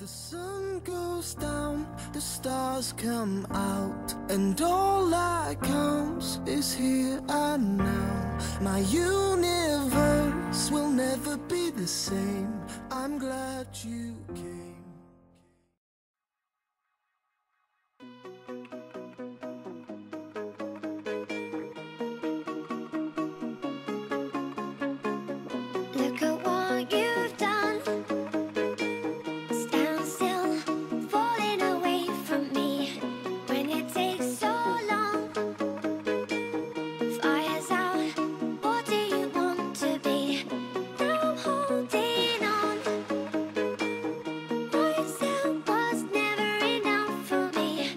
The sun goes down, the stars come out, and all that counts is here and now. My universe will never be the same. I'm glad you came. Look at what you've done. Stand still, falling away from me. When it takes so long, fire's out. What do you want to be? Now I'm holding on. What you said was never enough for me.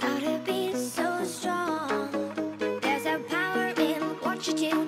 Gotta be so strong. There's a power in what you do.